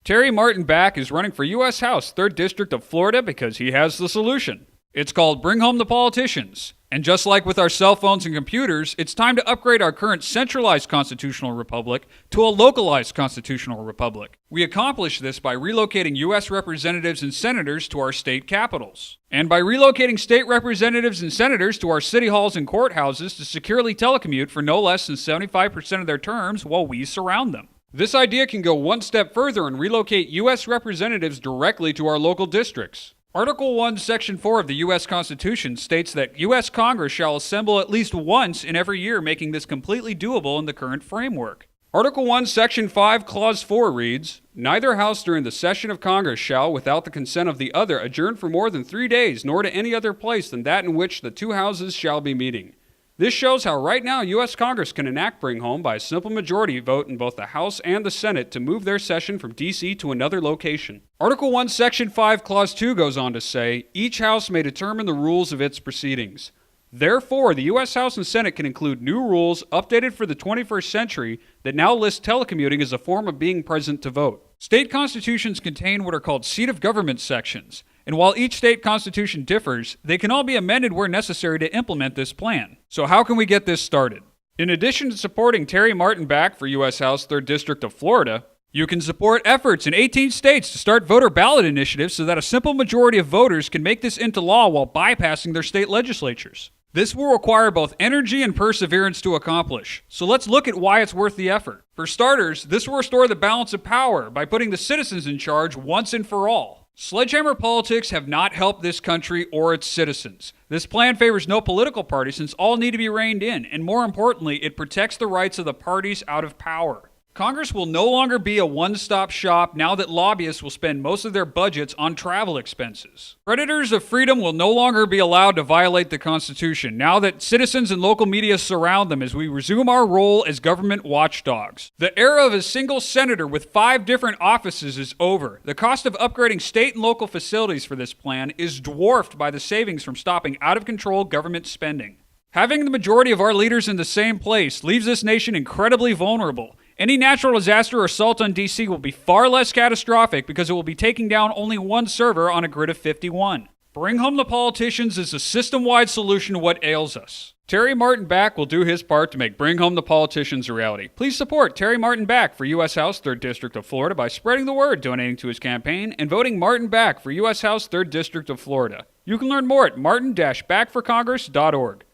Terry Martin Back is running for U.S. House, 3rd District of Florida because he has the solution. It's called Bring Home the Politicians. And just like with our cell phones and computers, it's time to upgrade our current centralized constitutional republic to a localized constitutional republic. We accomplish this by relocating U.S. representatives and senators to our state capitals, and by relocating state representatives and senators to our city halls and courthouses to securely telecommute for no less than 75% of their terms while we surround them. This idea can go one step further and relocate U.S. representatives directly to our local districts. Article 1, Section 4 of the U.S. Constitution states that U.S. Congress shall assemble at least once in every year, making this completely doable in the current framework. Article 1, Section 5, Clause 4 reads, "Neither House during the session of Congress shall, without the consent of the other, adjourn for more than 3 days, nor to any other place than that in which the two houses shall be meeting." This shows how right now U.S. Congress can enact Bring Home by a simple majority vote in both the House and the Senate to move their session from D.C. to another location. Article 1, Section 5, Clause 2 goes on to say, "Each House may determine the rules of its proceedings." Therefore, the U.S. House and Senate can include new rules updated for the 21st century that now list telecommuting as a form of being present to vote. State constitutions contain what are called seat of government sections. And while each state constitution differs, they can all be amended where necessary to implement this plan. So how can we get this started? In addition to supporting Terry Martin Back for U.S. House 3rd District of Florida, you can support efforts in 18 states to start voter ballot initiatives so that a simple majority of voters can make this into law while bypassing their state legislatures. This will require both energy and perseverance to accomplish. So let's look at why it's worth the effort. For starters, this will restore the balance of power by putting the citizens in charge once and for all. Sledgehammer politics have not helped this country or its citizens. This plan favors no political party since all need to be reined in, and more importantly, it protects the rights of the parties out of power. Congress will no longer be a one-stop shop now that lobbyists will spend most of their budgets on travel expenses. Predators of freedom will no longer be allowed to violate the Constitution now that citizens and local media surround them as we resume our role as government watchdogs. The era of a single senator with 5 different offices is over. The cost of upgrading state and local facilities for this plan is dwarfed by the savings from stopping out-of-control government spending. Having the majority of our leaders in the same place leaves this nation incredibly vulnerable. Any natural disaster or assault on D.C. will be far less catastrophic because it will be taking down only one server on a grid of 51. Bring Home the Politicians is a system-wide solution to what ails us. Terry Martin Back will do his part to make Bring Home the Politicians a reality. Please support Terry Martin Back for U.S. House 3rd District of Florida by spreading the word, donating to his campaign, and voting Martin Back for U.S. House 3rd District of Florida. You can learn more at martin-backforcongress.org.